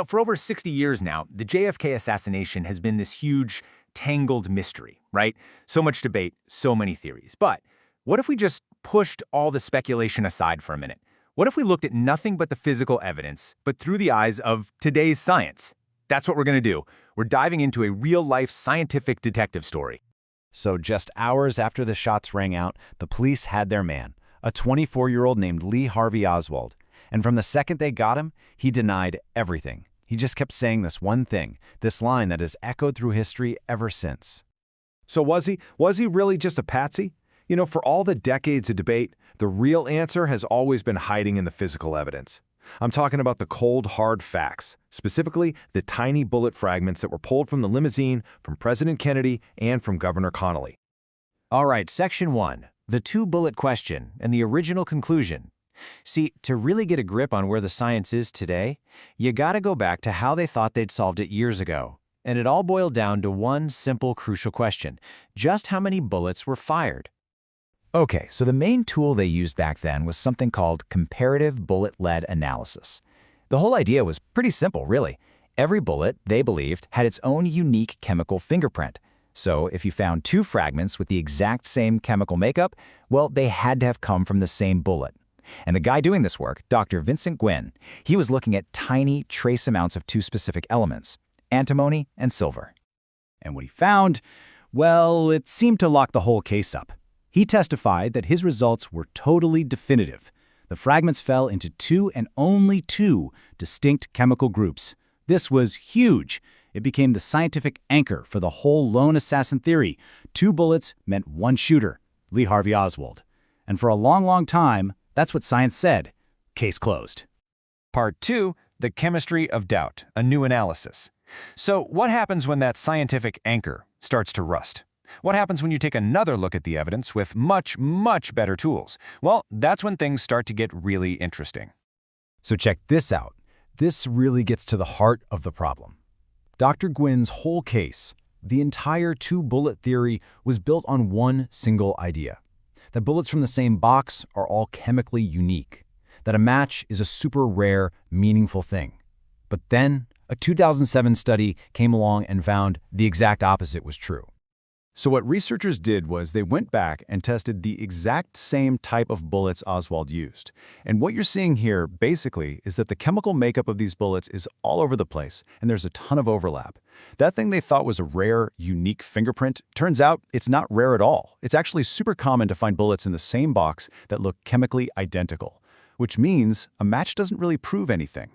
For over 60 years now, the JFK assassination has been this huge, tangled mystery, right? So much debate, so many theories. But what if we just pushed all the speculation aside for a minute? What if we looked at nothing but the physical evidence, but through the eyes of today's science? That's what we're going to do. We're diving into a real-life scientific detective story. So just hours after the shots rang out, the police had their man, a 24-year-old named Lee Harvey Oswald. And from the second they got him, he denied everything. He just kept saying this one thing, this line that has echoed through history ever since. So was he really just a patsy? For all the decades of debate, the real answer has always been hiding in the physical evidence. I'm talking about the cold, hard facts, specifically the tiny bullet fragments that were pulled from the limousine, from President Kennedy, and from Governor Connolly. All right, Section 1, the two-bullet question and the original conclusion. See, to really get a grip on where the science is today, you gotta go back to how they thought they'd solved it years ago. And it all boiled down to one simple, crucial question. Just how many bullets were fired? Okay, so the main tool they used back then was something called comparative bullet lead analysis. The whole idea was pretty simple, really. Every bullet, they believed, had its own unique chemical fingerprint. So if you found two fragments with the exact same chemical makeup, well, they had to have come from the same bullet. And the guy doing this work, Dr. Vincent Gwynn, he was looking at tiny trace amounts of two specific elements, antimony and silver. And what he found, well, it seemed to lock the whole case up. He testified that his results were totally definitive. The fragments fell into two and only two distinct chemical groups. This was huge. It became the scientific anchor for the whole lone assassin theory. Two bullets meant one shooter, Lee Harvey Oswald. And for a long, long time, that's what science said. Case closed. Part 2, the chemistry of doubt, a new analysis. So what happens when that scientific anchor starts to rust? What happens when you take another look at the evidence with much, much better tools? Well, that's when things start to get really interesting. So check this out. This really gets to the heart of the problem. Dr. Gwynn's whole case, the entire two-bullet theory, was built on one single idea. That bullets from the same box are all chemically unique. That a match is a super rare, meaningful thing. But then, a 2007 study came along and found the exact opposite was true. So what researchers did was they went back and tested the exact same type of bullets Oswald used. And what you're seeing here, basically, is that the chemical makeup of these bullets is all over the place, and there's a ton of overlap. That thing they thought was a rare, unique fingerprint, turns out it's not rare at all. It's actually super common to find bullets in the same box that look chemically identical, which means a match doesn't really prove anything.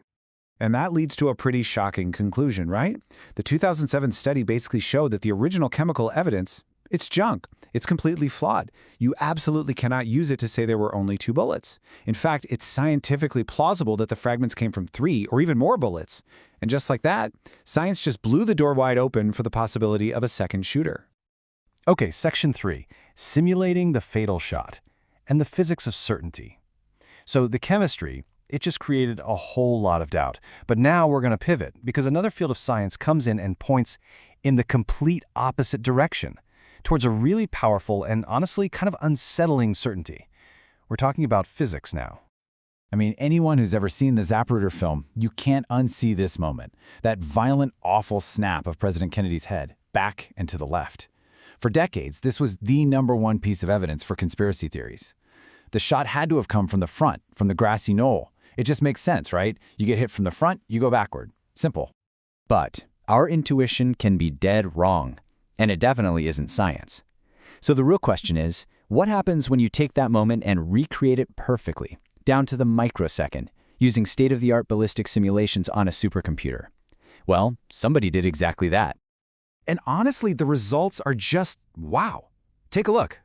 And that leads to a pretty shocking conclusion, right? The 2007 study basically showed that the original chemical evidence, it's junk. It's completely flawed. You absolutely cannot use it to say there were only two bullets. In fact, it's scientifically plausible that the fragments came from 3 or even more bullets. And just like that, science just blew the door wide open for the possibility of a second shooter. Okay, Section 3, simulating the fatal shot and the physics of certainty. So the chemistry, it just created a whole lot of doubt. But now we're going to pivot because another field of science comes in and points in the complete opposite direction, towards a really powerful and honestly kind of unsettling certainty. We're talking about physics now. I mean, anyone who's ever seen the Zapruder film, you can't unsee this moment. That violent, awful snap of President Kennedy's head, back and to the left. For decades, this was the #1 piece of evidence for conspiracy theories. The shot had to have come from the front, from the grassy knoll. It just makes sense, right? You get hit from the front, you go backward. Simple. But our intuition can be dead wrong, and it definitely isn't science. So the real question is, what happens when you take that moment and recreate it perfectly, down to the microsecond, using state-of-the-art ballistic simulations on a supercomputer? Well, somebody did exactly that. And honestly, the results are just wow. Take a look.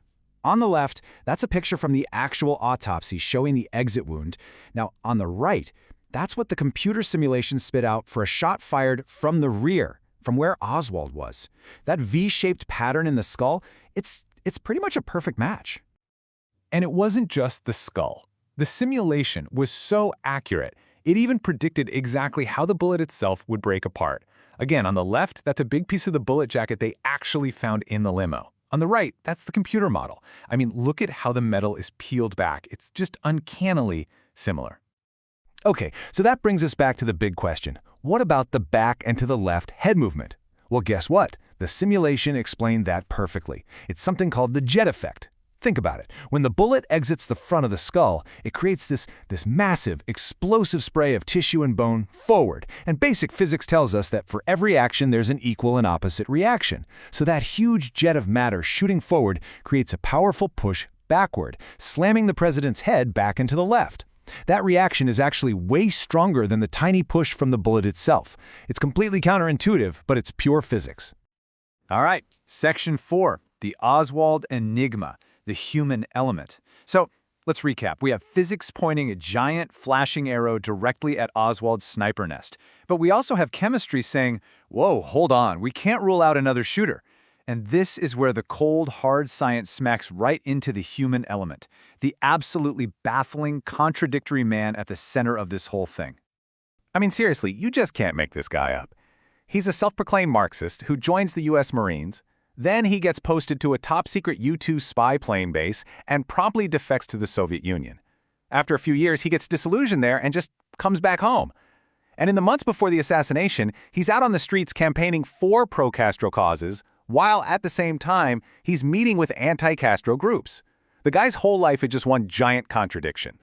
On the left, that's a picture from the actual autopsy showing the exit wound. Now, on the right, that's what the computer simulation spit out for a shot fired from the rear, from where Oswald was. That V-shaped pattern in the skull, it's pretty much a perfect match. And it wasn't just the skull. The simulation was so accurate, it even predicted exactly how the bullet itself would break apart. Again, on the left, that's a big piece of the bullet jacket they actually found in the limo. On the right, that's the computer model. I mean, look at how the metal is peeled back. It's just uncannily similar. Okay, so that brings us back to the big question. What about the back and to the left head movement? Well, guess what? The simulation explained that perfectly. It's something called the jet effect. Think about it. When the bullet exits the front of the skull, it creates this massive, explosive spray of tissue and bone forward. And basic physics tells us that for every action, there's an equal and opposite reaction. So that huge jet of matter shooting forward creates a powerful push backward, slamming the president's head back into the left. That reaction is actually way stronger than the tiny push from the bullet itself. It's completely counterintuitive, but it's pure physics. All right, Section 4, the Oswald enigma, the human element. So let's recap. We have physics pointing a giant flashing arrow directly at Oswald's sniper nest. But we also have chemistry saying, whoa, hold on, we can't rule out another shooter. And this is where the cold, hard science smacks right into the human element, the absolutely baffling, contradictory man at the center of this whole thing. I mean, seriously, you just can't make this guy up. He's a self-proclaimed Marxist who joins the U.S. Marines. Then he gets posted to a top-secret U-2 spy plane base and promptly defects to the Soviet Union. After a few years, he gets disillusioned there and just comes back home. And in the months before the assassination, he's out on the streets campaigning for pro-Castro causes, while at the same time, he's meeting with anti-Castro groups. The guy's whole life is just one giant contradiction.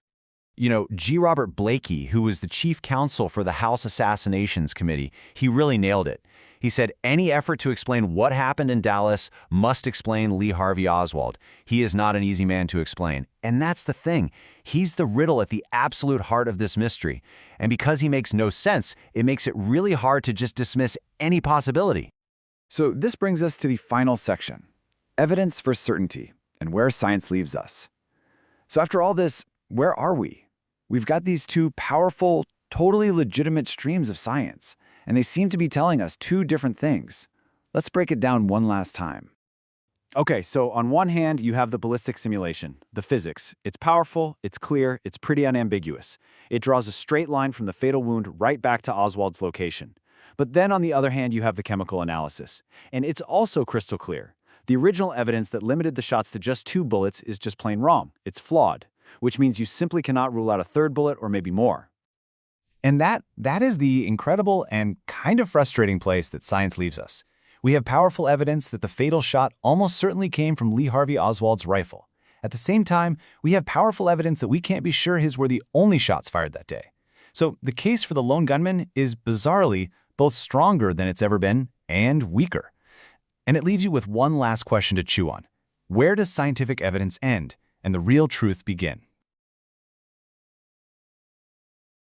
You know, G. Robert Blakey, who was the chief counsel for the House Assassinations Committee, he really nailed it. He said, any effort to explain what happened in Dallas must explain Lee Harvey Oswald. He is not an easy man to explain. And that's the thing. He's the riddle at the absolute heart of this mystery. And because he makes no sense, it makes it really hard to just dismiss any possibility. So this brings us to the final section, evidence for certainty, and where science leaves us. So after all this, where are we? We've got these two powerful, totally legitimate streams of science, and they seem to be telling us two different things. Let's break it down one last time. Okay, so on one hand, you have the ballistic simulation, the physics. It's powerful, it's clear, it's pretty unambiguous. It draws a straight line from the fatal wound right back to Oswald's location. But then on the other hand, you have the chemical analysis. And it's also crystal clear. The original evidence that limited the shots to just 2 bullets is just plain wrong. It's flawed, which means you simply cannot rule out a third bullet or maybe more. And that is the incredible and kind of frustrating place that science leaves us. We have powerful evidence that the fatal shot almost certainly came from Lee Harvey Oswald's rifle. At the same time, we have powerful evidence that we can't be sure his were the only shots fired that day. So the case for the lone gunman is bizarrely both stronger than it's ever been and weaker. And it leaves you with one last question to chew on. Where does scientific evidence end and the real truth begin?